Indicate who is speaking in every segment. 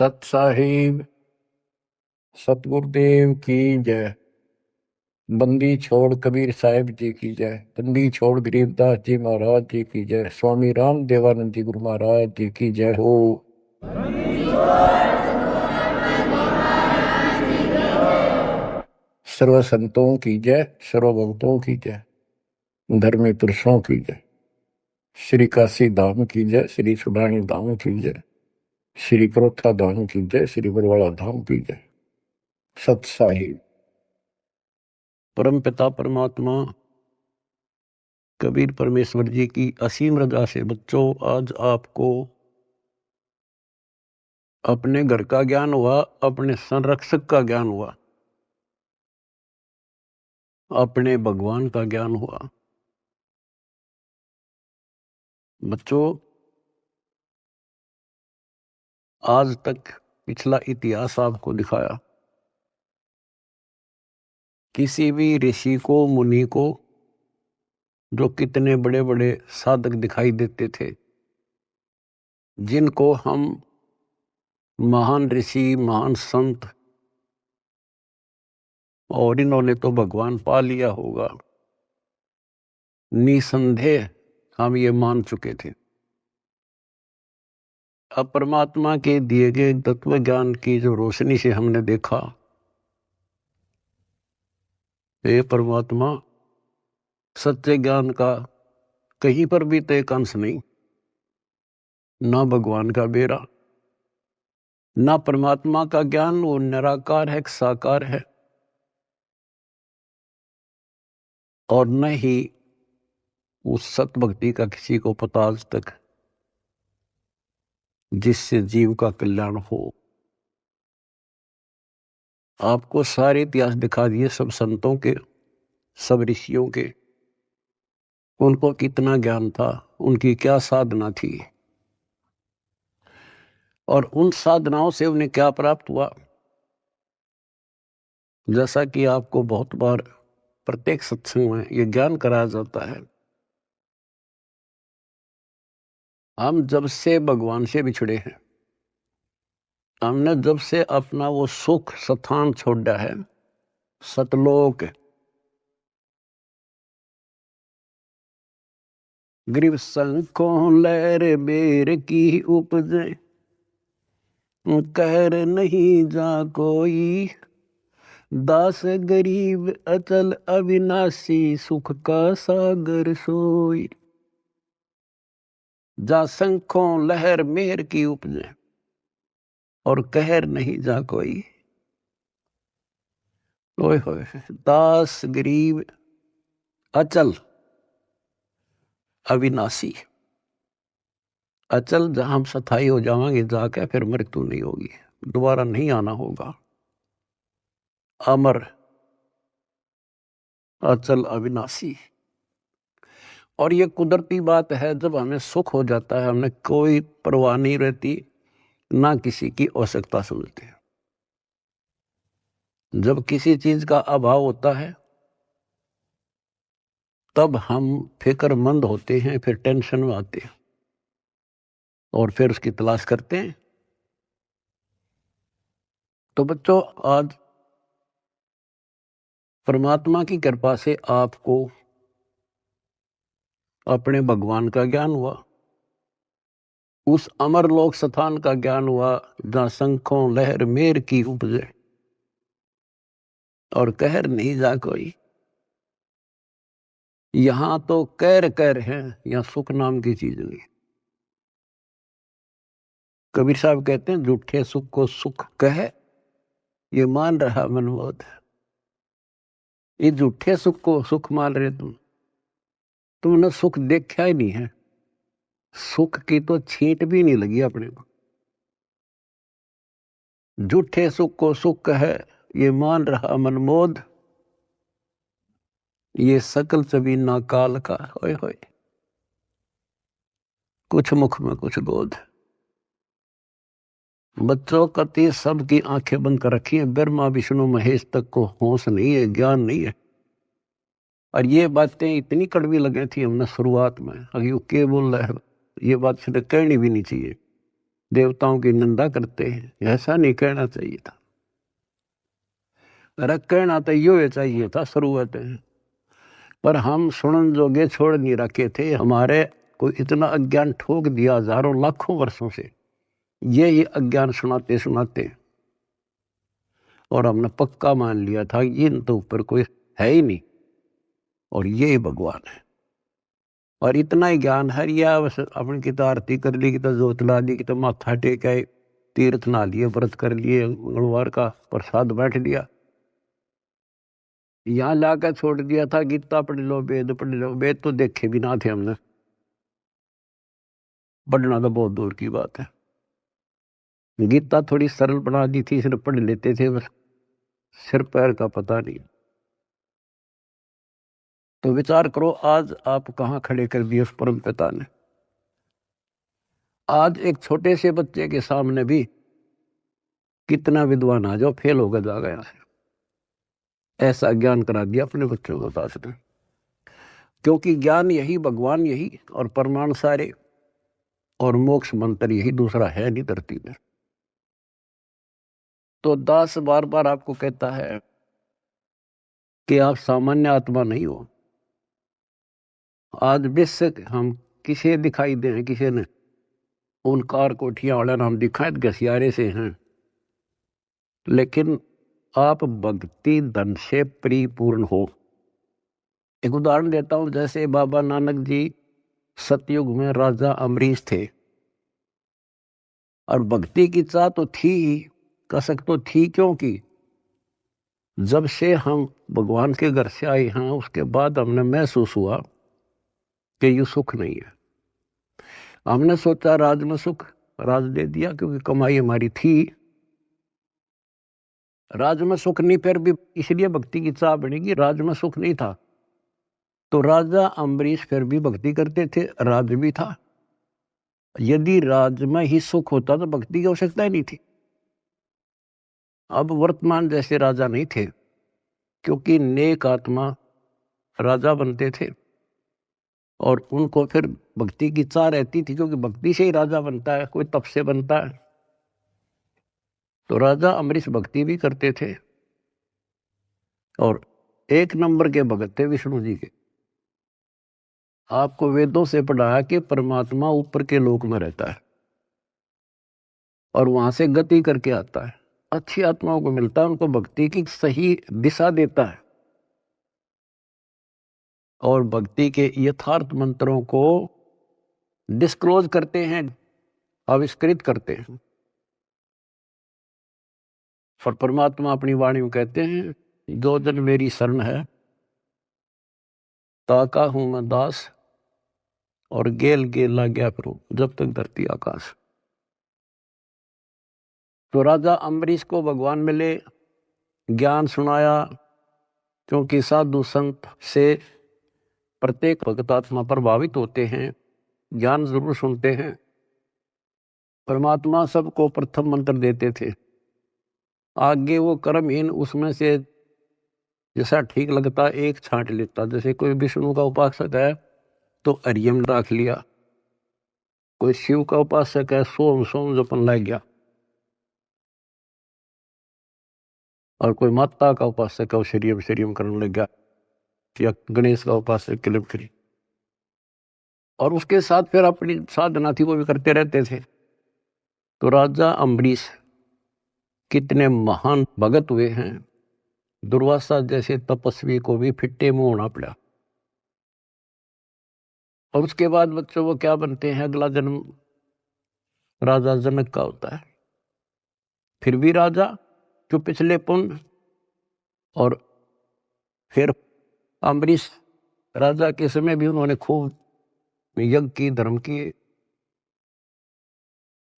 Speaker 1: सत साहिब सतगुरुदेव की जय। बंदी छोड़ कबीर साहिब जी की जय। बंदी छोड़ गरीबदास जी महाराज जी की जय। स्वामी राम देवानंद जी गुरु महाराज जी की जय हो। सर्व संतों की जय, सर्व भक्तों की जय, धर्मी पुरुषों की जय। श्री काशी धाम की जय, श्री सुडानी धाम की जय, श्री क्रोथा धाम की जय, श्री बरवाड़ा धाम की जय। सत साहिब।
Speaker 2: परम पिता परमात्मा कबीर परमेश्वर जी की असीम रजा से बच्चों आज आपको अपने घर का ज्ञान हुआ, अपने संरक्षक का ज्ञान हुआ, अपने भगवान का ज्ञान हुआ। बच्चों आज तक पिछला इतिहास आपको दिखाया। किसी भी ऋषि को, मुनि को जो कितने बड़े बड़े साधक दिखाई देते थे, जिनको हम महान ऋषि, महान संत, और इन्होंने तो भगवान पा लिया होगा, निसंदेह हम ये मान चुके थे। अब परमात्मा के दिए गए तत्व ज्ञान की जो रोशनी से हमने देखा, हे परमात्मा सत्य ज्ञान का कहीं पर भी तो एक अंश नहीं, ना भगवान का बेरा, ना परमात्मा का ज्ञान वो निराकार है, साकार है, और न ही उस सत भक्ति का किसी को पता आज तक जिससे जीव का कल्याण हो। आपको सारे इतिहास दिखा दिए, सब संतों के, सब ऋषियों के, उनको कितना ज्ञान था, उनकी क्या साधना थी, और उन साधनाओं से उन्हें क्या प्राप्त हुआ। जैसा कि आपको बहुत बार प्रत्येक सत्संग में ये ज्ञान कराया जाता है, हम जब से भगवान से बिछड़े हैं, हमने जब से अपना वो सुख स्थान छोड़ा है, सतलोक, ग्रीव संकों लहर बेर की उपजे, कहर नहीं जा कोई, दास गरीब अचल अविनाशी, सुख का सागर सोई। जा संखों लहर मेहर की उपजे, और कहर नहीं जा कोई। ओए होए, दास गरीब अचल अविनाशी। अचल जहां हम स्थायी हो जाएंगे जाके, फिर मृत्यु नहीं होगी, दोबारा नहीं आना होगा। अमर अचल अविनाशी। और ये कुदरती बात है, जब हमें सुख हो जाता है हमें कोई परवाह नहीं रहती, ना किसी की आवश्यकता समझते हैं। जब किसी चीज का अभाव होता है तब हम फिक्रमंद होते हैं, फिर टेंशन में आते हैं और फिर उसकी तलाश करते हैं। तो बच्चों आज परमात्मा की कृपा से आपको अपने भगवान का ज्ञान हुआ, उस अमर लोक स्थान का ज्ञान हुआ जहां शंखों लहर मेर की उपजे, और कहर नहीं जा कोई। यहां तो कैर कैर है, यहां सुख नाम की चीज नहीं। कबीर साहब कहते हैं, झूठे सुख को सुख कहे, ये मान रहा मनमोद। ये झूठे सुख को सुख मान रहे तुमने सुख देखा ही नहीं है, सुख की तो छींट भी नहीं लगी अपने को। झूठे सुख को सुख है, ये मान रहा मनमोद, ये सकल चबीना काल का। होए होए, कुछ मुख में कुछ गोद। बच्चों कति सबकी आंखें बंद कर रखी है, ब्रह्मा विष्णु महेश तक को होश नहीं है, ज्ञान नहीं है। और ये बातें इतनी कड़वी लगी थी हमने शुरुआत में, अभी के बोल रहा है, ये बात कहनी भी नहीं चाहिए। देवताओं की निंदा करते हैं, ऐसा नहीं कहना चाहिए था। अरे कहना तो यो चाहिए था शुरुआत में, पर हम सुनन जोगे छोड़ नहीं रखे थे। हमारे को इतना अज्ञान ठोक दिया हजारों लाखों वर्षों से, ये अज्ञान सुनाते सुनाते, और हमने पक्का मान लिया था इन तो ऊपर कोई है ही नहीं और ये भगवान है। और इतना ही ज्ञान हरिया बस अपनी की तो आरती कर ली, की तो जोत ला दी, की तो माथा टेक आए, तीर्थ ना लिए, व्रत कर लिए, मंगलवार का प्रसाद बैठ लिया, यहाँ लाकर छोड़ दिया था गीता पढ़ लो, वेद पढ़ लो। वेद तो देखे भी ना थे हमने, पढ़ना तो बहुत दूर की बात है। गीता थोड़ी सरल बना दी थी, सिर्फ पढ़ लेते थे बस, सिर पैर का पता नहीं। तो विचार करो आज आप कहाँ खड़े कर दिए उस परम पिता ने। आज एक छोटे से बच्चे के सामने भी कितना विद्वान आ जाओ फेल होकर जा गया है, ऐसा ज्ञान करा दिया अपने बच्चों को दास ने। क्योंकि ज्ञान यही, भगवान यही, और परमाणु सारे, और मोक्ष मंत्र यही, दूसरा है नहीं धरती में। तो दास बार बार आपको कहता है कि आप सामान्य आत्मा नहीं हो। आज विश्व हम किसे दिखाई दे, किसे ने उन कार कोठियां वाले नाम दिखाए घसियारे से हैं, लेकिन आप भक्ति धन से परिपूर्ण हो। एक उदाहरण देता हूं, जैसे बाबा नानक जी सतयुग में राजा अमरीश थे, और भक्ति की चाह तो थी ही, कसक तो थी, क्योंकि जब से हम भगवान के घर से आए हैं उसके बाद हमने महसूस हुआ कि ये सुख नहीं है। हमने सोचा राज में सुख, राज दे दिया क्योंकि कमाई हमारी थी, राज में सुख नहीं, फिर भी इसलिए भक्ति की चाह बनेगी, राज में सुख नहीं था। तो राजा अम्बरीश फिर भी भक्ति करते थे, राज भी था। यदि राज में ही सुख होता तो भक्ति की आवश्यकता ही नहीं थी। अब वर्तमान जैसे राजा नहीं थे, क्योंकि नेक आत्मा राजा बनते थे, और उनको फिर भक्ति की चाह रहती थी, क्योंकि भक्ति से ही राजा बनता है, कोई तप से बनता है। तो राजा अम्बरीश भक्ति भी करते थे, और एक नंबर के भगत थे विष्णु जी के। आपको वेदों से पढ़ाया कि परमात्मा ऊपर के लोक में रहता है और वहां से गति करके आता है, अच्छी आत्माओं को मिलता है, उनको भक्ति की सही दिशा देता है, और भक्ति के यथार्थ मंत्रों को डिस्क्लोज करते हैं, आविष्कृत करते हैं। और परमात्मा अपनी वाणी में कहते हैं, जो जन मेरी शरण है ताका हूं मैं दास, और गेल गेल ला गया फिर जब तक धरती आकाश। तो राजा अम्बरीश को भगवान मिले, ज्ञान सुनाया, क्योंकि साधु संत से प्रत्येक भक्तात्मा प्रभावित होते हैं, ज्ञान जरूर सुनते हैं। परमात्मा सबको प्रथम मंत्र देते थे, आगे वो कर्महीन उसमें से जैसा ठीक लगता एक छांट लेता। जैसे कोई विष्णु का उपासक है तो हरियम रख लिया, कोई शिव का उपासक है सोम सोम जपन लग गया, और कोई माता का उपासक है वो श्रीयम श्रीयम करने लग गया, या गणेश का उपासक क्लिप करी, और उसके साथ फिर अपनी साधना थी वो भी करते रहते थे। तो राजा अम्बरीश कितने महान भगत हुए हैं, दुर्वासा जैसे तपस्वी को भी फिट्टे मुंह होना पड़ा। और उसके बाद बच्चों वो क्या बनते हैं, अगला जन्म राजा जनक का होता है, फिर भी राजा जो पिछले पुण्य, और फिर अम्बरीश राजा के समय भी उन्होंने खूब यज्ञ की, धर्म किए,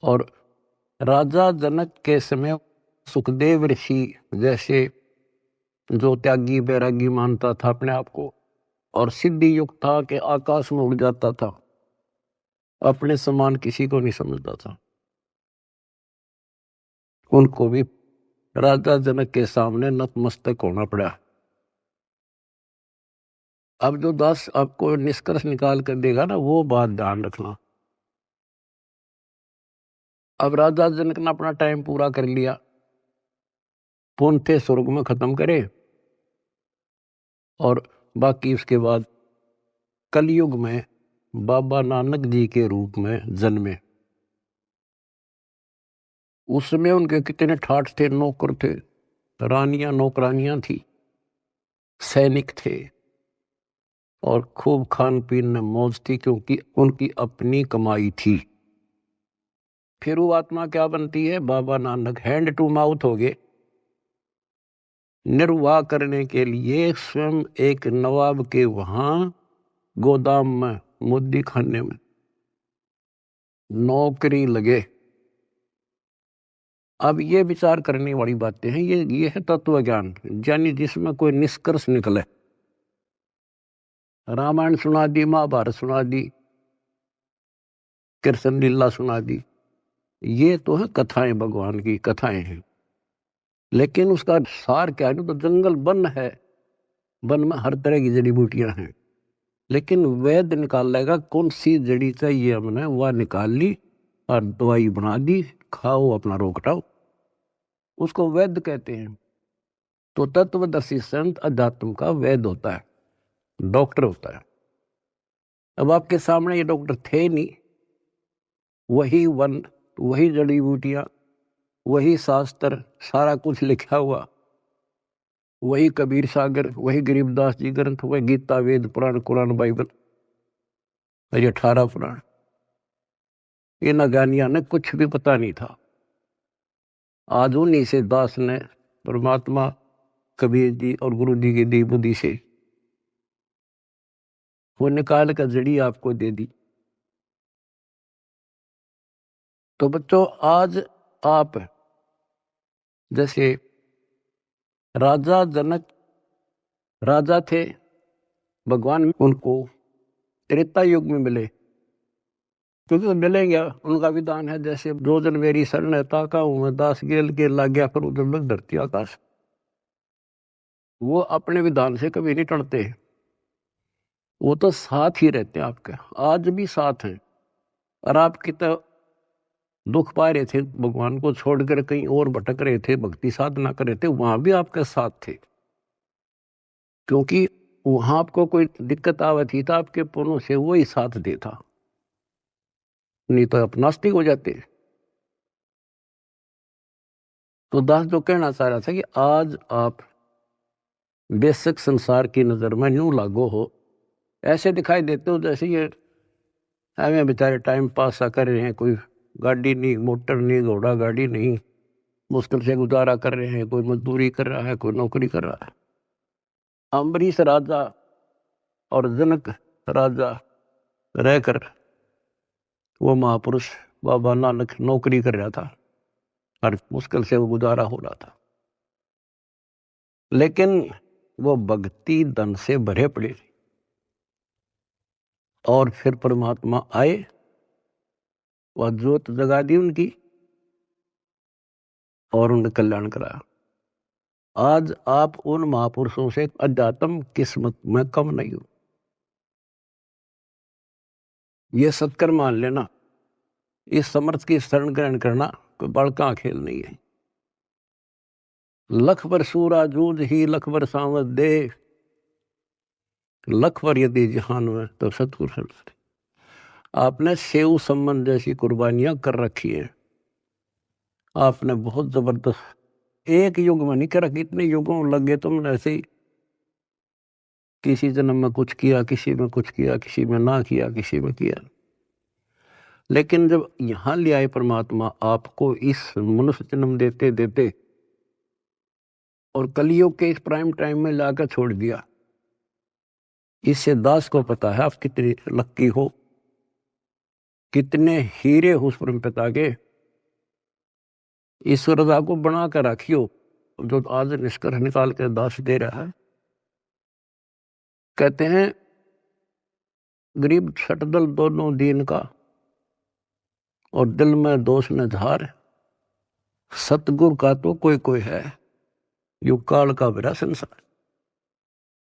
Speaker 2: और राजा जनक के समय सुखदेव ऋषि जैसे जो त्यागी बैरागी मानता था अपने आप को, और सिद्धि युक्त था कि आकाश में उड़ जाता था, अपने समान किसी को नहीं समझता था, उनको भी राजा जनक के सामने नतमस्तक होना पड़ा। अब जो दास आपको निष्कर्ष निकाल कर देगा ना, वो बात ध्यान रखना। अब राजा जनक ने अपना टाइम पूरा कर लिया, पुण्य स्वर्ग में खत्म करे, और बाकी उसके बाद कलयुग में बाबा नानक जी के रूप में जन्मे। उसमें उनके कितने ठाठ थे, नौकर थे, रानियां नौकरानियां थी, सैनिक थे, और खूब खान पीन में मौज थी, क्योंकि उनकी अपनी कमाई थी। फिर वो आत्मा क्या बनती है? Baba Nanak hand to mouth हो गए। निर्वाह करने के लिए स्वयं एक नवाब के वहां गोदाम में, मुद्दी खाने में नौकरी लगे। अब ये विचार करने वाली बातें हैं, ये है तत्व ज्ञान, यानी जिसमें कोई निष्कर्ष निकले। रामायण सुना दी, महाभारत सुना दी, कृष्ण लीला सुना दी, ये तो है कथाएं, भगवान की कथाएं हैं। लेकिन उसका सार क्या है? तो जंगल वन है, वन में हर तरह की जड़ी बूटियां हैं, लेकिन वैद्य निकाल लेगा कौन सी जड़ी चाहिए हमने, वह निकाल ली और दवाई बना दी, खाओ अपना रोग हटाओ, उसको वैद्य कहते हैं। तो तत्वदर्शी संत अध्यात्म का वैद्य होता है, डॉक्टर होता है। अब आपके सामने ये डॉक्टर थे नहीं, वही वन, वही जड़ी बूटियां, वही शास्त्र, सारा कुछ लिखा हुआ, वही कबीर सागर, वही गरीबदास जी ग्रंथ, वही गीता, वेद, पुराण, कुरान, बाइबल, ये 18 पुराण। इन अज्ञानियों ने कुछ भी पता नहीं था। आज उन्हीं से दास ने परमात्मा कबीर जी और गुरु जी की दी बुद्धि से वो निकाल कर जड़ी आपको दे दी। तो बच्चों, आज आप जैसे राजा जनक राजा थे, भगवान उनको त्रेता युग में मिले, क्योंकि तो मिलेंगे, उनका विधान है जैसे जो जन मेरी शरण है ताका हूं मैं दास, गेल के लाग गया फिर उधर लग धरती आकाश। वो अपने विधान से कभी नहीं टलते, वो तो साथ ही रहते हैं आपके, आज भी साथ हैं। और आप कितना दुख पा रहे थे, भगवान को छोड़कर कहीं और भटक रहे थे, भक्ति साधना कर रहे थे, वहां भी आपके साथ थे, क्योंकि वहां आपको कोई दिक्कत आवे थी तो आपके पुण्यों से वो ही साथ देता, नहीं तो आप नास्तिक हो जाते। तो दास जो कहना चाह रहा था कि आज आप बेशक संसार की नजर में यूं लागो हो, ऐसे दिखाई देते हो जैसे ये हमें बेचारे टाइम पास सा कर रहे हैं, कोई गाड़ी नहीं, मोटर नहीं, घोड़ा गाड़ी नहीं, मुश्किल से गुजारा कर रहे हैं, कोई मजदूरी कर रहा है, कोई नौकरी कर रहा है। अम्बरीश राजा और जनक राजा रहकर वो महापुरुष बाबा नानक नौकरी कर रहा था और मुश्किल से वो गुजारा हो रहा था, लेकिन वो भक्ति धन से भरे पड़े। और फिर परमात्मा आए, वह ज्योत जगा दी उनकी और उनका कल्याण कराया। आज आप उन महापुरुषों से अध्यात्म किस्मत में कम नहीं हो, ये सत्कर मान लेना। इस समर्थ की शरण ग्रहण करना कोई बड़का खेल नहीं है। लख बर सूरा जूझ ही लख बर सांवत दे, लख बर यदि जहान में तो सतगुरु। आपने सेव संबंध जैसी कुर्बानियां कर रखी है, आपने बहुत जबरदस्त, एक युग में नहीं कर रखी, इतने युगों लग गए तुमने ऐसे ही, किसी जन्म में कुछ किया, किसी में कुछ किया, किसी में ना किया, किसी में किया। लेकिन जब यहां ले आए परमात्मा आपको इस मनुष्य जन्म देते देते और कलियुग के इस प्राइम टाइम में लाकर छोड़ दिया, इससे दास को पता है आप कितने लक्की हो, कितने हीरे हो उस परम पिता के। इस रजा को बना कर रखियो, जो आज निष्कर्ष निकाल कर दास दे रहा है। कहते हैं गरीब छटदल दोनों दीन का, और दिल में दोष न धार, सतगुरु का तो कोई कोई है, युग काल का बिरा संसार।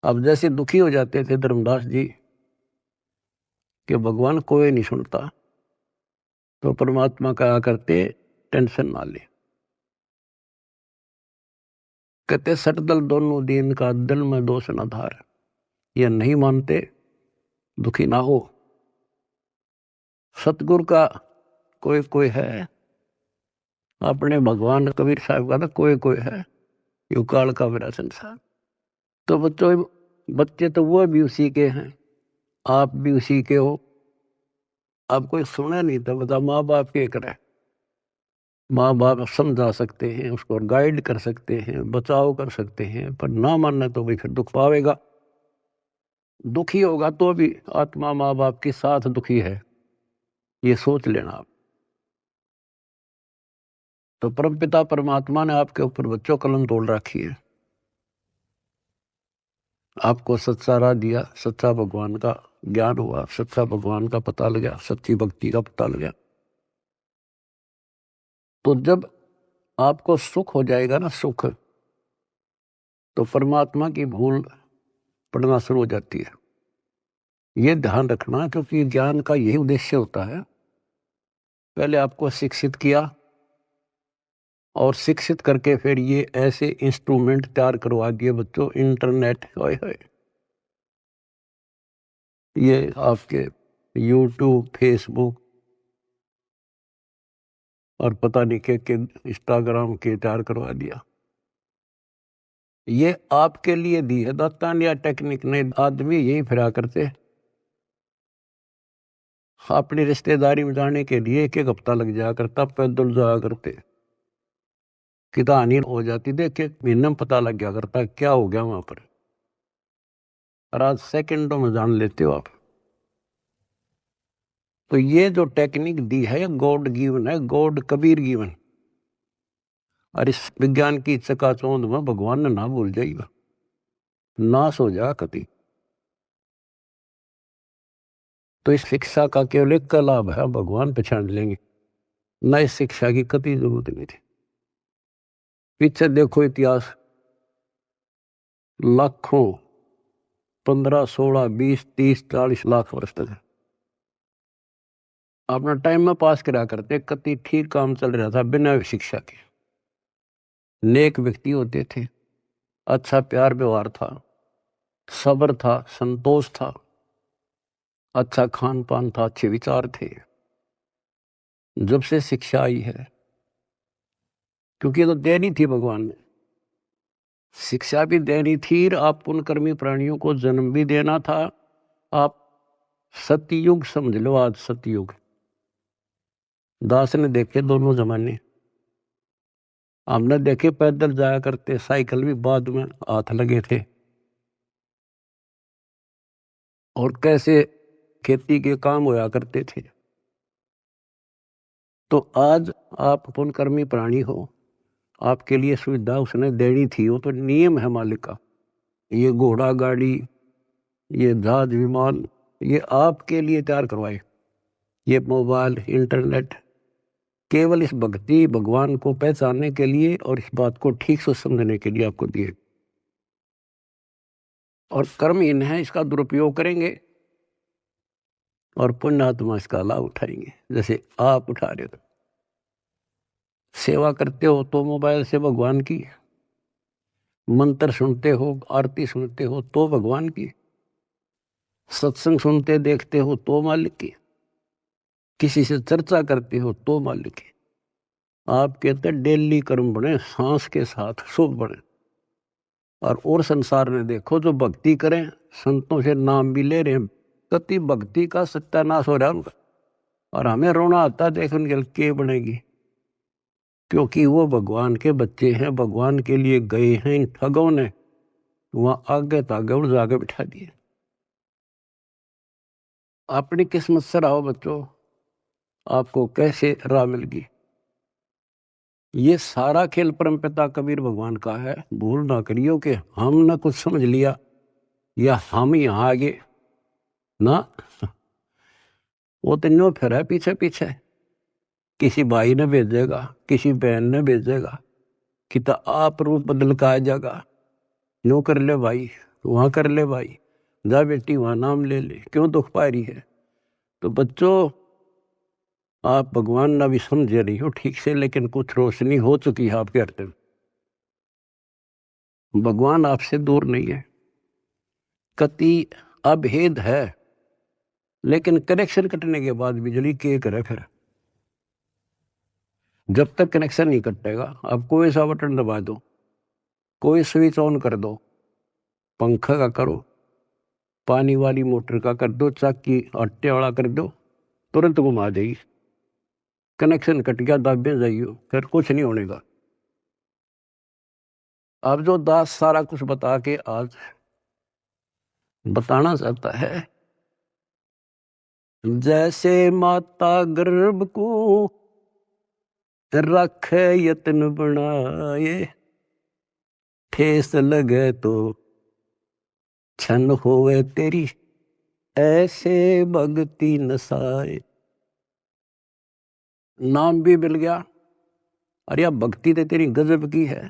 Speaker 2: अब जैसे दुखी हो जाते थे धर्मदास जी कि भगवान कोई नहीं सुनता, तो परमात्मा कहा करते टेंशन ना ले। कहते सट दल दोनों दीन का दिल में दोष न धार। ये नहीं मानते दुखी ना हो। सतगुरु का कोई कोई है, अपने भगवान कबीर साहब का तो कोई कोई है, यू काल का मेरा संसार। तो बच्चे तो वो भी उसी के हैं, आप भी उसी के हो। आप कोई सुने नहीं तो बता माँ बाप के करे। माँ बाप समझा सकते हैं, उसको गाइड कर सकते हैं, बचाव कर सकते हैं, पर ना मानना तो भाई फिर दुख पावेगा। दुखी होगा तो भी आत्मा माँ बाप के साथ दुखी है, ये सोच लेना आप। तो परमपिता परमात्मा ने आपके ऊपर बच्चों कलम तोड़ रखी है। आपको सच्चा राह दिया, सच्चा भगवान का ज्ञान हुआ, सच्चा भगवान का पता लगा, सच्ची भक्ति का पता लगा। तो जब आपको सुख हो जाएगा ना, सुख, तो परमात्मा की भूल पड़ना शुरू हो जाती है। ये ध्यान रखना, क्योंकि ज्ञान का यही उद्देश्य होता है। पहले आपको शिक्षित किया और शिक्षित करके फिर ये ऐसे इंस्ट्रूमेंट तैयार करवा दिए बच्चों, इंटरनेट, ये आपके यूट्यूब, फेसबुक और पता नहीं के इंस्टाग्राम के तैयार करवा दिया। ये आपके लिए दी है दातान या टेक्निक ने। आदमी यही फिरा करते, अपनी रिश्तेदारी में जाने के लिए एक एक हफ्ता लग जाया करता, पैदल जाया करते, कहानी हो जाती, देख एक महीने में पता लग गया करता क्या हो गया वहां पर। और आज सेकंडों में जान लेते हो आप। तो ये जो टेक्निक दी है गॉड गिवन है, गॉड कबीर गिवन। और इस विज्ञान की चकाचौंध में भगवान ने ना भूल जाएगा, नाश हो जा कति। तो इस शिक्षा का केवल एक का लाभ है, भगवान पहचान लेंगे, न इस शिक्षा की कति जरूरत नहीं थी। पीछे देखो इतिहास, लाखों, 15, 16, 20, 30, 40 लाख वर्ष तक अपना टाइम में पास करा करते, कति ठीक काम चल रहा था बिना शिक्षा के। नेक व्यक्ति होते थे, अच्छा प्यार व्यवहार था, सब्र था, संतोष था, अच्छा खान पान था, अच्छे विचार थे। जब से शिक्षा आई है, क्योंकि ये तो देनी थी भगवान ने, शिक्षा भी देनी थी, आप पुण्यकर्मी प्राणियों को जन्म भी देना था। आप सतयुग समझ लो, आज सतयुग। दास ने देखे दोनों जमाने, हमने देखे पैदल जाया करते, साइकिल भी बाद में हाथ लगे थे, और कैसे खेती के काम होया करते थे। तो आज आप पुण्यकर्मी प्राणी हो, आपके लिए सुविधा उसने देनी थी, वो तो नियम है मालिक का। ये घोड़ा गाड़ी, ये जहाज विमान, ये आपके लिए तैयार करवाए। ये मोबाइल, इंटरनेट केवल इस भक्ति भगवान को पहचानने के लिए और इस बात को ठीक से समझने के लिए आपको दिए। और कर्महीन है, इसका दुरुपयोग करेंगे और पुण्यात्मा इसका लाभ उठाएंगे, जैसे आप उठा रहे हो। सेवा करते हो तो मोबाइल से भगवान की, मंत्र सुनते हो, आरती सुनते हो तो भगवान की, सत्संग सुनते देखते हो तो मालिक की, किसी से चर्चा करते हो तो मालिक की। आप कहते डेली कर्म बने, सांस के साथ शुभ बने। और संसार में देखो, जो भक्ति करें, संतों से नाम भी ले रहे हैं, कति भक्ति का सत्यानाश हो रहा है उनका। और हमें रोना आता देख उनके के बनेगी, क्योंकि वो भगवान के बच्चे हैं, भगवान के लिए गए हैं। इन ठगों ने वहां आगे तागे और जाके बिठा दिए। अपनी किस्मत से रहो बच्चों, आपको कैसे राह मिल गई। ये सारा खेल परमपिता कबीर भगवान का है। भूल ना करियो कि हमने कुछ समझ लिया या हम यहाँ आगे ना, वो तो न्यो फिर है पीछे पीछे। किसी भाई ने भेजेगा, किसी बहन ने भेजेगा कि तो आप रूप बदल का आ जाएगा, न्यो कर ले भाई, वहां कर ले भाई, जा बेटी वहां नाम ले ले, क्यों दुख पा रही है। तो बच्चों, आप भगवान ना भी समझे रही हो ठीक से, लेकिन कुछ रोशनी हो चुकी है आपके हृदय में। भगवान आपसे दूर नहीं है, कति अभेद है, लेकिन कनेक्शन कटने के बाद बिजली के करे फिर। जब तक कनेक्शन नहीं कटेगा, आप कोई सा बटन दबा दो, कोई स्विच ऑन कर दो, पंखा का करो, पानी वाली मोटर का कर दो, चाकी आटे वाला कर दो, तुरंत घुमा देगी। कनेक्शन कट गया, दाबे जाइयो, फिर कुछ नहीं होने का। अब जो दास सारा कुछ बता के आज बताना चाहता है, जैसे माता गर्भ को रखे यत्न बनाए, ठेस लगे तो छन होवे तेरी, ऐसे भक्ति नसाए। नाम भी मिल गया, अरे अब भक्ति तो तेरी गजब की है,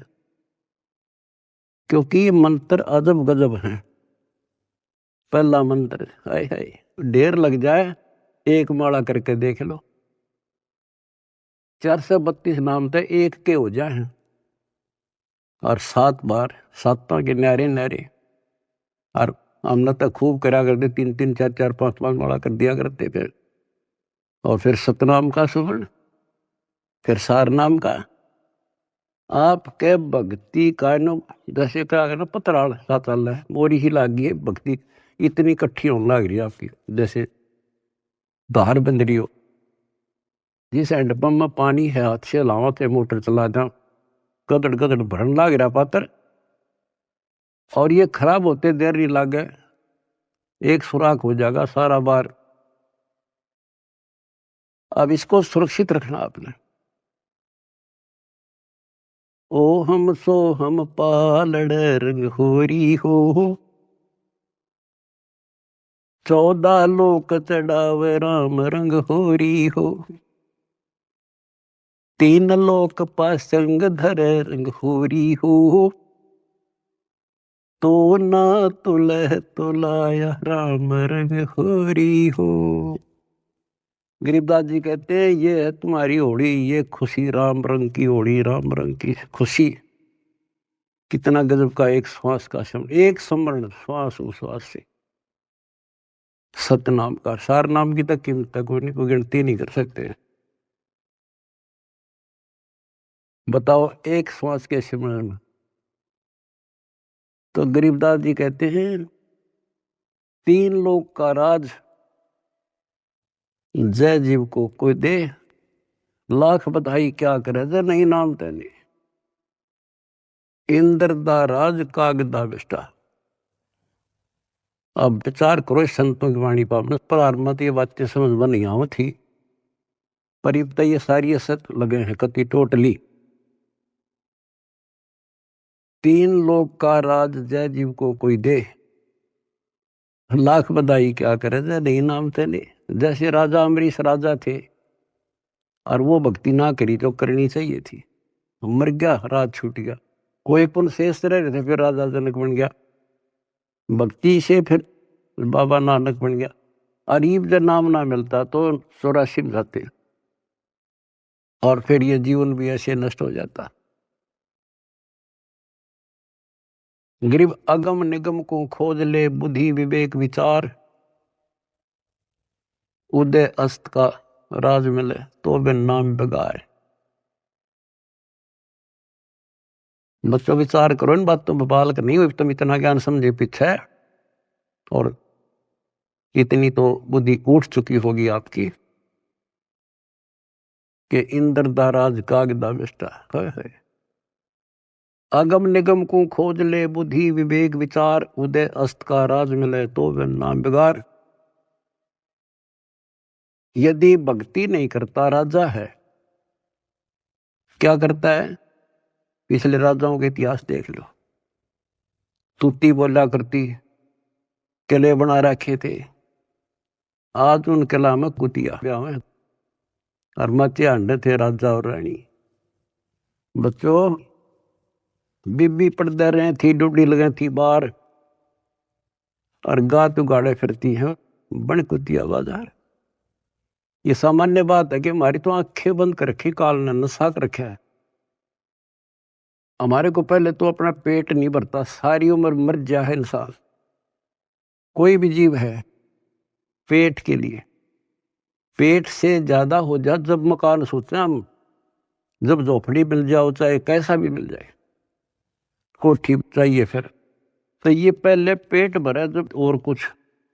Speaker 2: क्योंकि ये मंत्र अजब गजब है। पहला मंत्र, हाय हाय, ढेर लग जाए, एक माला करके देख लो, 432 नाम तो एक के हो जाए, और 7 बार, 7 के न्यारे न्यारे। और हमने तो खूब करा करते, 3-3, 4-4, 5-5 माला कर दिया करते फिर। और फिर सतनाम का सुवर्ण, फिर सार नाम का। आपके भक्ति का नो जैसे क्या ना पतराल साताल है, मोरी ही लाग गई है भक्ति, इतनी इकट्ठी होने लग रही है आपकी, जैसे धार बंद रही हो। जिस हैंडपंप में पानी है, हाथ से लावा थे, मोटर चला जा, गदड़ गदड़ भरन लाग रहा पात्र, और ये खराब होते देर नहीं लागे, एक सुराख हो जाएगा सारा बार। अब इसको सुरक्षित रखना आपने। ओ हम सो हम पालड़ रंग होरी हो, 14 लोक चढ़ावे राम रंग होरी हो, 3 लोक पासंग धरे रंग होरी हो, तो ना तुलह तुलाया राम रंग होरी हो। गरीबदास जी कहते हैं, ये है तुम्हारी होड़ी, ये खुशी राम रंग की होड़ी, राम रंग की खुशी। कितना गजब का एक श्वास का शब्द, एक स्मरण, श्वास उश्वास से सतनाम का, सार नाम की तक कीमत तक कोई नहीं, कोई गिनती नहीं कर सकते। बताओ एक श्वास के सिमरन में। तो गरीबदास जी कहते हैं, 3 लोक का राज जय जीव को कोई दे, लाख बधाई क्या करे, जय नहीं नाम तेने, इंद्र दा राज कागदा बिष्टा। अब विचार करो संतों की वाणी पर, प्रारंभ ये बातें समझ में नहीं आव थी, पर ये सारी असत लगे हैं कति टोटली। 3 लोक का राज जय जीव को कोई दे, लाख बधाई क्या करे, जय नहीं नाम तेने। जैसे राजा अमरीश राजा थे, और वो भक्ति ना करी जो करनी चाहिए थी, मर गया, राज छूट गया। कोई पुण्य शेष रह रहे थे, फिर राजा जनक बन गया, भक्ति से फिर बाबा नानक बन गया। अरीब जब नाम ना मिलता तो 84 में जाते, और फिर ये जीवन भी ऐसे नष्ट हो जाता। गरीब अगम निगम को खोज ले, बुद्धि विवेक विचार, उदय अस्त का राज मिले, तो बिन नाम बगाए। बच्चों विचार करो इन बातों पर, बालक नहीं हुई तुम इतना ज्ञान समझे पीछे, और इतनी तो बुद्धि उठ चुकी होगी आपकी कि इंद्र दा राज कागदा बिष्टा है। अगम निगम को खोज ले, बुद्धि विवेक विचार, उदय अस्त का राज मिले, तो बिन नाम बिगार। यदि भक्ति नहीं करता राजा है, क्या करता है? पिछले राजाओं के इतिहास देख लो, तूती बोला करती, किले बना रखे थे, आज उन किला में कुतिया ब्याह, और मचे अंडे थे राजा और रानी। बच्चों बीबी पड़दे रहे थी, डूडी लगे थी बाहर, और गात उगाड़े फिरती हैं बन कुतिया बाजार। ये सामान्य बात है कि हमारी तो आंखें बंद कर रखी, काल ने नशा कर रखा है। हमारे को पहले तो अपना पेट नहीं भरता, सारी उम्र मर जा है इंसान, कोई भी जीव है, पेट के लिए। पेट से ज्यादा हो जा जब मकान सोचते हम, जब झोपड़ी मिल जाओ चाहे कैसा भी मिल जाए, कोठी चाहिए फिर, तो ये पहले पेट भरा जब और कुछ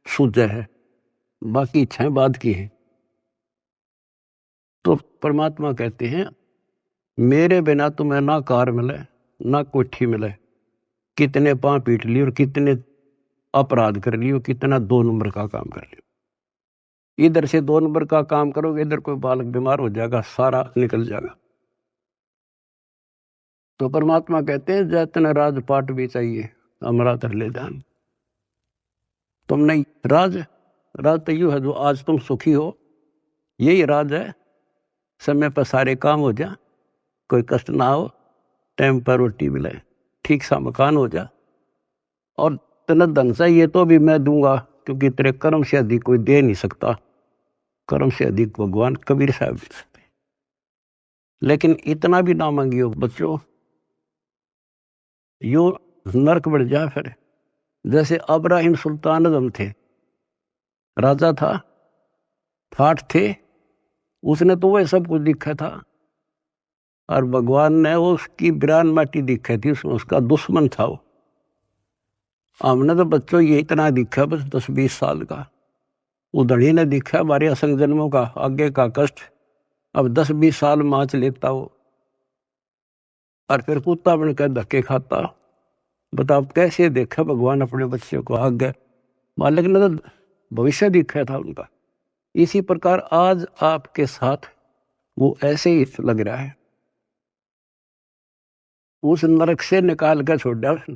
Speaker 2: सूझे है, बाकी इच्छाएं बाद की है। तो परमात्मा कहते हैं मेरे बिना तुम्हें ना कार मिले ना कोठी मिले, कितने पांव पीट लिए और कितने अपराध कर लियो, कितना 2 नंबर का काम कर लियो। इधर से 2 नंबर का काम करोगे, इधर कोई बालक बीमार हो जाएगा, सारा निकल जाएगा। तो परमात्मा कहते हैं जैतन राजपाट भी चाहिए हमारा तर ले जान। तुम नहीं राज तो यू है जो आज तुम सुखी हो, यही राज है। समय पर सारे काम हो जा, कोई कष्ट ना हो, टाइम पर रोटी मिले, ठीक सा मकान हो जा, और तेना धन चाहिए तो भी मैं दूंगा, क्योंकि तेरे कर्म से अधिक कोई दे नहीं सकता, कर्म से अधिक भगवान कबीर साहब दे सकते। लेकिन इतना भी ना मांगियो बच्चों, यो नरक बढ़ जाए फिर। जैसे अब्राहिम सुल्तान आजम थे, राजा था, ठाठ थे, उसने तो वह सब कुछ दिखा था, और भगवान ने उसकी बिरान माटी दिखी थी, उसमें उसका दुश्मन था वो। हमने तो बच्चों ये इतना दिखा बस 10-20 साल का, उधड़ी ने दिखा हमारे असंग जन्मों का आगे का कष्ट, अब 10-20 साल माच लेता वो, और फिर कुत्ता बन कर धक्के खाता। बताओ कैसे देखा भगवान अपने बच्चे को आगे, मालिक ने तो भविष्य दिखा था उनका। इसी प्रकार आज आपके साथ वो ऐसे ही लग रहा है, उस नरक से निकाल कर छोड़ दिया उसने।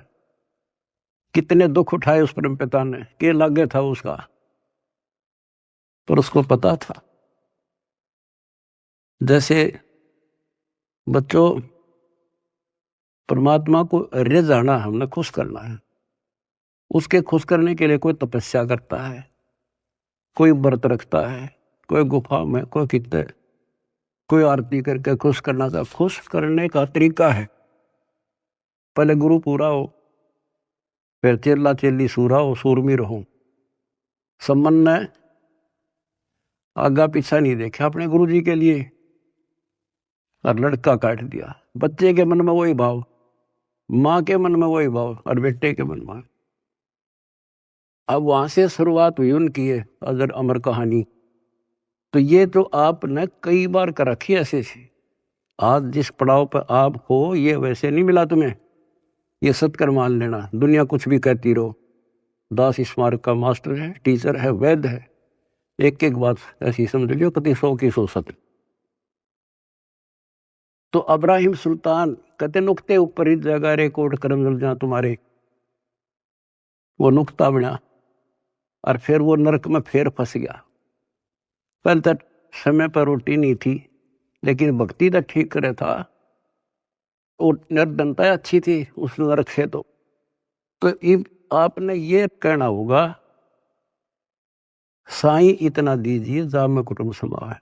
Speaker 2: कितने दुख उठाए उस परम पिता ने, के लागे था उसका, पर उसको पता था। जैसे बच्चों परमात्मा को रिझाना, हमने खुश करना है, उसके खुश करने के लिए कोई तपस्या करता है, कोई व्रत रखता है, कोई गुफा में, कोई कितने, कोई आरती करके खुश करना था। खुश करने का तरीका है, पहले गुरु पूरा हो, फिर चेला चेली सूरा हो, सूरमी रहो। सम्मन ने आगा पीछा नहीं देखा अपने गुरु जी के लिए, और लड़का काट दिया। बच्चे के मन में वही भाव, माँ के मन में वही भाव, और बेटे के मन में। अब वहां से शुरुआत हुई उनकी है अजर अमर कहानी। तो ये तो आपने कई बार कर रखी है ऐसे से। आज जिस पड़ाव पर आप हो ये वैसे नहीं मिला तुम्हें, ये सत्कर मान लेना। दुनिया कुछ भी कहती रहो, दास स्मारक का मास्टर है, टीचर है, वैद्य है, एक एक बात ऐसी समझ लियो कति 100 की 100 सत्य। तो अब्राहिम सुल्तान कहते नुक्ते ऊपर ही जगह रे कोट करम जल जा तुम्हारे, वो नुक्ता बना, और फिर वो नरक में फिर फंस गया। पहले तक समय पर रोटी नहीं थी, लेकिन भक्ति तो ठीक करे था, और निर्धनता अच्छी थी उस नरक से। तो आपने ये कहना होगा साईं इतना दीजिए जा में कुटुंब समावे,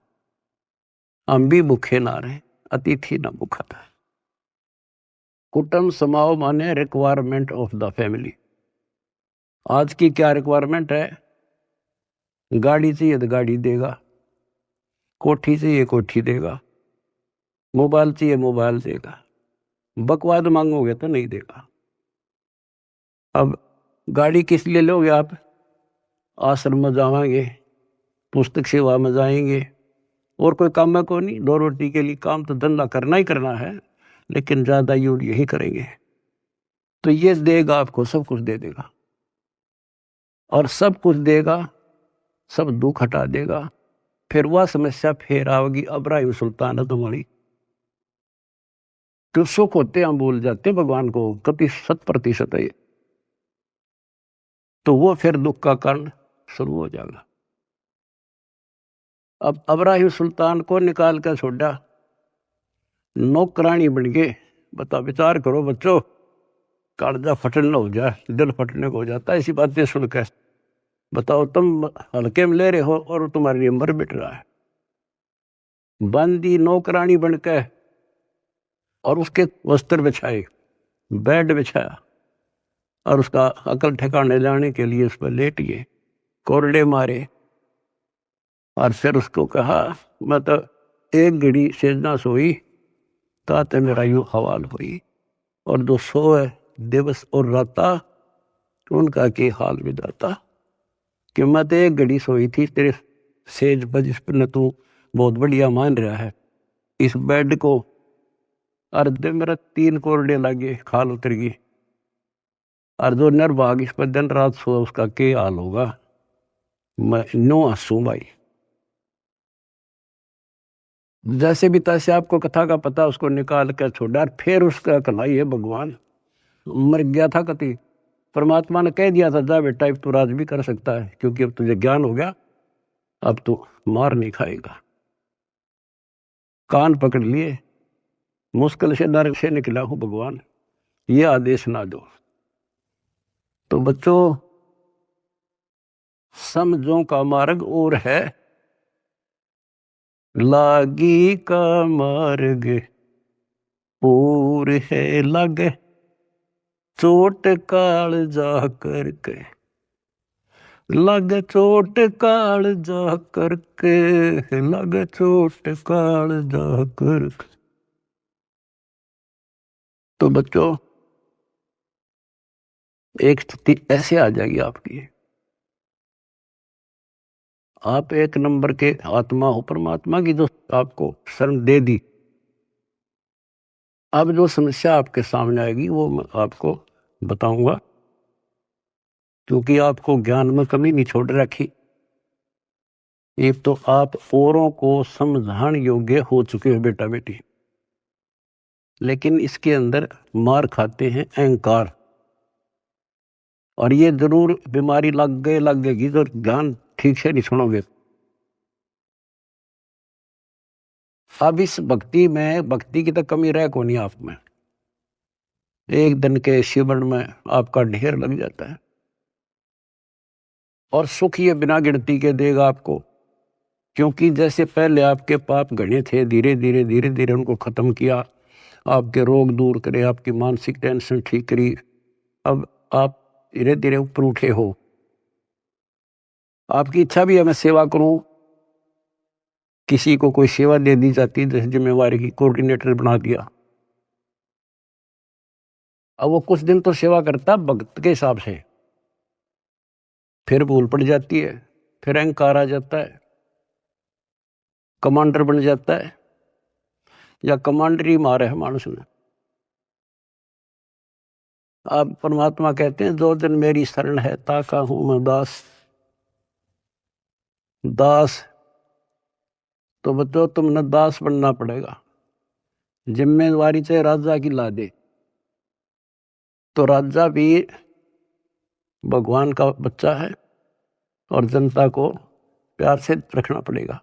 Speaker 2: हम भी भूखे ना रहे, अतिथि ना भूखा था। कुटुंब समाओ माने रिक्वायरमेंट ऑफ द फैमिली। आज की क्या रिक्वायरमेंट है? गाड़ी चाहिए तो गाड़ी देगा, कोठी चाहिए कोठी देगा, मोबाइल चाहिए मोबाइल देगा, बकवाद मांगोगे तो नहीं देगा। अब गाड़ी किस लिए लोगे आप? आश्रम में जाएंगे, पुस्तक सेवा में जाएंगे, और कोई काम में को नहीं, 2 रोटी के लिए काम तो धंधा करना ही करना है, लेकिन ज्यादा यूज यही करेंगे। तो ये देगा आपको, सब कुछ दे देगा, और सब कुछ देगा, सब दुख हटा देगा। फिर वह समस्या फिर आओगी अब्राहिम सुल्तान तुम्हारी। तो सुख होते हम भूल जाते भगवान को, कति 100% है। तो वो फिर दुख का कारण शुरू हो जाएगा। अब अब्राहिम सुल्तान को निकाल कर छोड़ा, नौकरानी बन गए। बता विचार करो बच्चों, कालजा फटना हो जाए, दिल फटने को हो जाता है ऐसी बातें सुनकर। बताओ तुम हल्के में ले रहे हो और तुम्हारे लिए मर मिट रहा है। बांदी नौकरानी बनकर और उसके वस्त्र बिछाए, बेड बिछाया और उसका अकल ठिकाने लाने के लिए उस पर लेट गए, कोरडे मारे और फिर उसको कहा मैं तो एक घड़ी सेजना सोई ताते मेरा यूं हवाल हुई, और जो सोए दिवस और राता उनका के हाल विदाता। कि मैं तो एक घड़ी सोई थी तेरे सेज पर जिस पर न तू बहुत बढ़िया मान रहा है, इस बेड को अर्ध मेरा 3 कोरडे लगे, खाल उतर गई, और जो निर्भाग इस पर दिन रात सो उसका क्या हाल होगा। मैं नो हंसू भाई। जैसे भी तैसे आपको कथा का पता उसको निकाल कर छोड़ा, और फिर उसका कलाई है भगवान मर गया था कति, परमात्मा ने कह दिया था जा बेटा अब तू राज भी कर सकता है, क्योंकि अब तुझे ज्ञान हो गया, अब तू मार नहीं खाएगा। कान पकड़ लिए, मुश्किल से नरक से निकला हूं भगवान, ये आदेश ना दो। तो बच्चों समझों का मार्ग और है, लागी का मार्ग और है लागे, चोट काल जा करके, लग चोट काल जा करके, लग चोट काल जा करके। तो बच्चों एक स्थिति ऐसे आ जाएगी आपकी, आप एक नंबर के आत्मा हो परमात्मा की, जो आपको शरण दे दी। अब जो समस्या आपके सामने आएगी वो मैं आपको बताऊंगा, क्योंकि आपको ज्ञान में कमी नहीं छोड़ रखी। एक तो आप औरों को समझाने योग्य हो चुके हो बेटा बेटी, लेकिन इसके अंदर मार खाते हैं अहंकार, और ये जरूर बीमारी लगेगी तो ज्ञान ठीक से नहीं सुनोगे। अब इस भक्ति में, भक्ति की तो कमी रह को नहीं आप में, एक दिन के शिवन में आपका ढेर लग जाता है, और सुख ये बिना गिनती के देगा आपको, क्योंकि जैसे पहले आपके पाप घने थे, धीरे धीरे उनको खत्म किया, आपके रोग दूर करे, आपकी मानसिक टेंशन ठीक करी, अब आप धीरे धीरे ऊपर उठे हो। आपकी इच्छा भी है मैं सेवा करूं, किसी को कोई सेवा दे दी जाती, जैसे जिम्मेवारी की कोऑर्डिनेटर बना दिया। अब वो कुछ दिन तो सेवा करता भक्त के हिसाब से, फिर भूल पड़ जाती है, फिर अहंकार आ जाता है, कमांडर बन जाता है, या कमांडर ही मारा है मानुष ने। आप परमात्मा कहते हैं जो दिन मेरी शरण है ताका हूं मैं दास। दास तो बच्चों तुमने दास बनना पड़ेगा। जिम्मेवारी चाहे राजा की ला दे, तो राजा भी भगवान का बच्चा है, और जनता को प्यार से रखना पड़ेगा,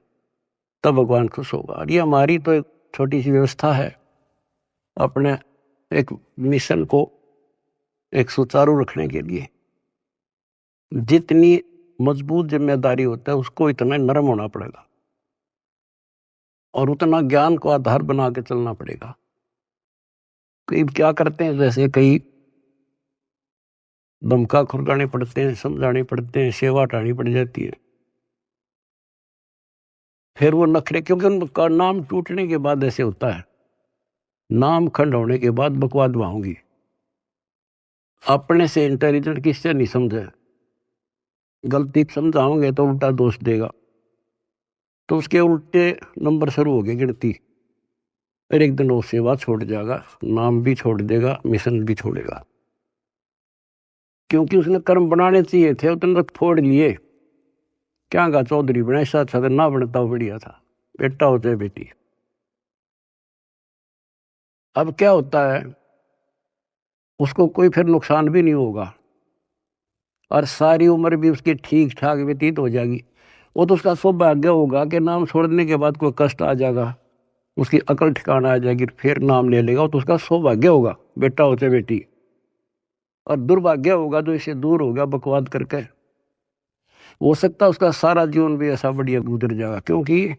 Speaker 2: तब भगवान खुश होगा। और ये हमारी तो एक छोटी सी व्यवस्था है, अपने एक मिशन को एक सुचारू रखने के लिए। जितनी मजबूत जिम्मेदारी होता है उसको इतना नरम होना पड़ेगा, और उतना ज्ञान को आधार बना के चलना पड़ेगा। कई क्या करते हैं, जैसे कई धमका खुरकाने पड़ते हैं, समझाने पड़ते हैं, सेवा हटानी पड़ जाती है, फिर वो नखरे, क्योंकि उनका नाम टूटने के बाद ऐसे होता है, नाम खंड होने के बाद बकवाद होंगी। अपने से इंटेलिजेंट किससे नहीं समझे, गलती समझाओगे तो उल्टा दोष देगा, तो उसके उल्टे नंबर शुरू हो गए गिनती, फिर एक दिन वो सेवा छोड़ जाएगा, नाम भी छोड़ देगा, मिशन भी छोड़ेगा, क्योंकि उसने कर्म बनाने चाहिए थे, उतने तक फोड़ लिए। क्या का चौधरी बना, ऐसा अच्छा ना बनता बढ़िया था, बेटा हो चाहे बेटी। अब क्या होता है, उसको कोई फिर नुकसान भी नहीं होगा, और सारी उम्र भी उसकी ठीक ठाक व्यतीत हो जाएगी। वो तो उसका सौभाग्य होगा कि नाम छोड़ने के बाद कोई कष्ट आ जाएगा, उसकी अकल ठिकाना आ जाएगी, फिर नाम ले लेगा, तो उसका सौभाग्य होगा, बेटा हो चाहे बेटी। और दुर्भाग्य होगा जो इससे दूर होगा बकवाद करके, हो सकता है उसका सारा जीवन भी ऐसा बढ़िया गुजर जाएगा, क्योंकि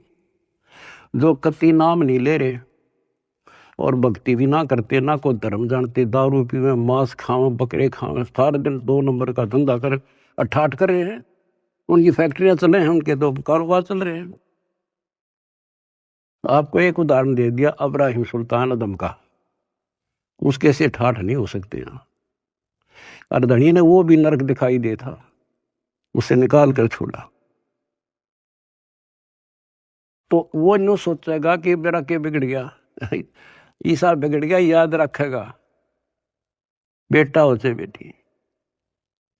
Speaker 2: जो कति नाम नहीं ले रहे और भक्ति भी ना करते, ना को धर्म जानते, दारू पीवे, मांस खावे, बकरे खावे, सारे दिन 2 नंबर का धंधा कर अठाठ कर रहे हैं। उनकी फैक्ट्रियां चले हैं, उनके तो कारोबार चल रहे हैं। आपको एक उदाहरण दे दिया अब्राहिम सुल्तान अदम का, उसके से ठाठ नहीं हो सकते यहाँ। अर्धनी ने वो भी नरक दिखाई दे था, उसे निकाल कर छोड़ा। तो वो न्यू सोचेगा कि मेरा क्या बिगड़ गया, ईसा बिगड़ गया, याद रखेगा बेटा हो चाहे बेटी।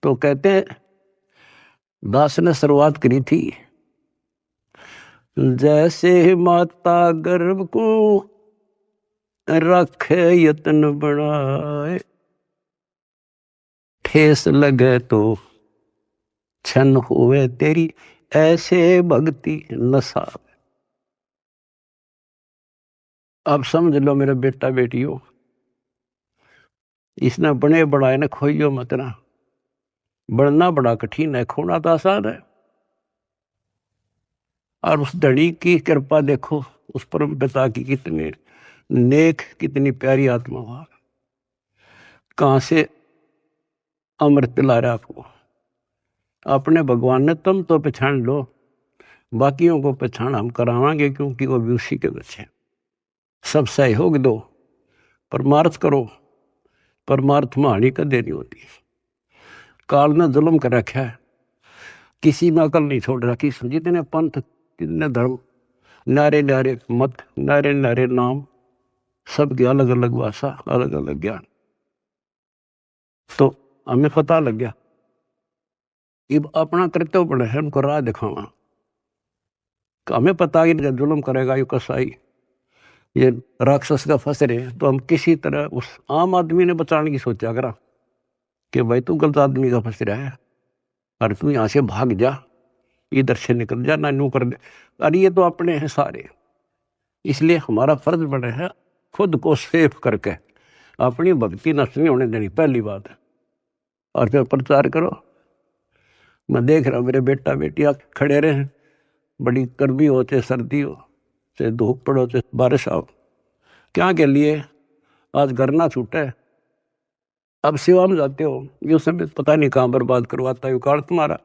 Speaker 2: तो कहते हैं दास ने शुरुआत करी थी, जैसे माता गर्भ को रखे यत्न बढ़ाए, ठेस लगे तो छन हुए तेरी, ऐसे भक्ति नशा। अब समझ लो मेरे बेटा बेटियों, इसने बने बढ़ाए ने खोइयो मत ना। बढ़ना बड़ा कठिन है, खोना तो आसान है। और उस धड़ी की कृपा देखो, उस परम पिता की कितने नेक, कितनी प्यारी आत्मा हुआ, कहां से अमृत पिला रहा आपको। अपने भगवान ने तुम तो पहचान लो, बाकियों को पहचान हम करावांगे, क्योंकि वो भी उसी के बच्चे। सब सहयोग दो, परमार्थ करो। परमार्थ में हानि कदे नहीं होती। काल ने जुल्म कर रखा है, किसी में अकल नहीं छोड़ रखी। जितने पंथ, जितने धर्म, नारे नारे मत, नारे नारे नाम, सबकी अलग अलग भाषा, अलग अलग ज्ञान। तो हमें पता लग गया अब अपना कर्तव्य बने है उनको राह दिखावा। हमें पता ही जुल्म करेगा ये कसाई, ये राक्षस का फंस रहे, तो हम किसी तरह उस आम आदमी ने बचाने की सोचा करा कि भाई तू गलत आदमी का फंस रहा है और तू यहां से भाग जा, इधर से निकल जा, ना यूं कर दे। अरे ये तो अपने हैं सारे, इसलिए हमारा फर्ज बने है खुद को सेफ करके अपनी भक्ति नष्ट नहीं होने देनी, पहली बात है। और फिर प्रचार करो। मैं देख रहा हूं मेरे बेटा बेटियां खड़े रहे, बड़ी गर्मी हो चाहे सर्दी हो, चाहे धूप पड़ो चाहे बारिश आओ, क्या के लिए आज घर ना छूटे। अब सेवा में जाते हो, ये समय पता नहीं कहाँ बर्बाद करवाता है काल तुम्हारा।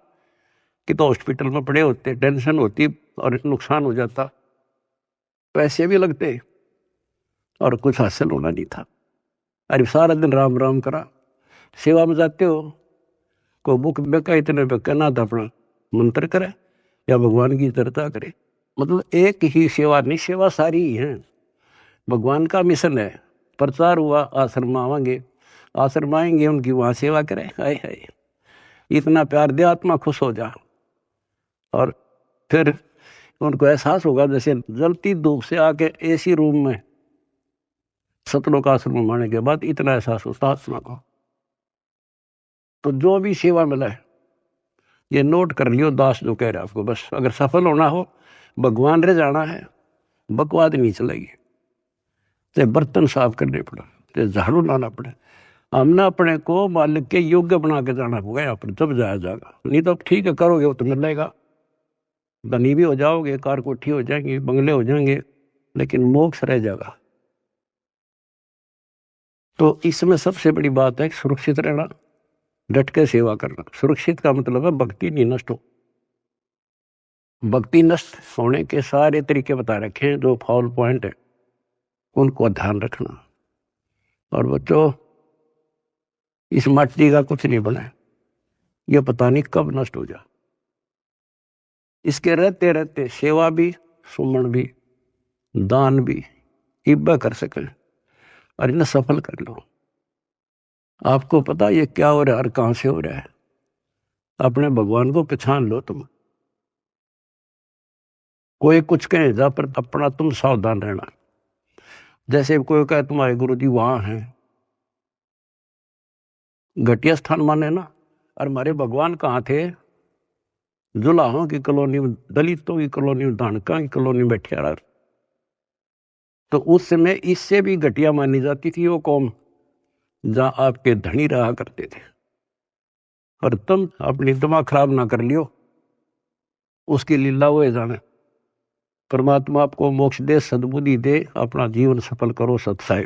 Speaker 2: कि तो हॉस्पिटल में पड़े होते, टेंशन होती और नुकसान हो जाता, पैसे भी लगते और कुछ हासिल होना नहीं था। अरे सारा दिन राम राम करा। सेवा में जाते हो, को बुक बेका इतने बेका ना था, अपना मंत्र करे या भगवान की चर्चा करे। मतलब एक ही सेवा नहीं, सेवा सारी ही है। भगवान का मिशन है। प्रचार हुआ, आश्रम आवांगे, आश्रम आएंगे, उनकी वहां सेवा करें। हाय हाय, इतना प्यार दे, आत्मा खुश हो जा। और फिर उनको एहसास होगा जैसे जलती धूप से आके एसी रूम में सतलोक आश्रम आने के बाद इतना एहसास होता आत्मा को। तो जो भी सेवा मिला है ये नोट कर लियो, दास जो कह रहे आपको, बस अगर सफल होना हो, भगवान रे जाना है, बकवाद नहीं चलेगी। चाहे बर्तन साफ करने पड़े, चाहे झाड़ू लाना पड़े, हमने अपने को मालिक के योग्य बना के जाना होगा यहाँ पर, जब जाया जाएगा। नहीं तो ठीक है करोगे वो तो मिलेगा, धनी भी हो जाओगे, कार कोठी हो जाएंगे, बंगले हो जाएंगे, लेकिन मोक्ष रह जाएगा। तो इसमें सबसे बड़ी बात है सुरक्षित रहना, डट के सेवा करना। सुरक्षित का मतलब है भक्ति नहीं नष्ट हो। भक्ति नष्ट होने के सारे तरीके बता रखे हैं, जो फाउल पॉइंट है उनको ध्यान रखना। और बच्चों, इस माटी का कुछ नहीं बना, ये पता नहीं कब नष्ट हो जाए। इसके रहते रहते सेवा भी, सुमन भी, दान भी इब्बा कर सके और इन्हें सफल कर लो। आपको पता ये क्या हो रहा है और कहां से हो रहा है, अपने भगवान को पहचान लो। तुम कोई कुछ कहे जा, पर अपना तुम सावधान रहना। जैसे कोई कहे तुम्हारे गुरु जी वहां हैं, घटिया स्थान माने ना। और हमारे भगवान कहाँ थे? जुलाहों की कॉलोनी में, दलितों की कॉलोनी में, धानका की कॉलोनी में बैठे रहा। तो उस समय इससे भी घटिया मानी जाती थी वो कौम, जहां आपके धनी रहा करते थे। और तुम अपनी दिमाग खराब ना कर लियो, उसकी लीला वो जाने। परमात्मा आपको मोक्ष दे, सद्बुद्धि दे, अपना जीवन सफल करो। सत्साई।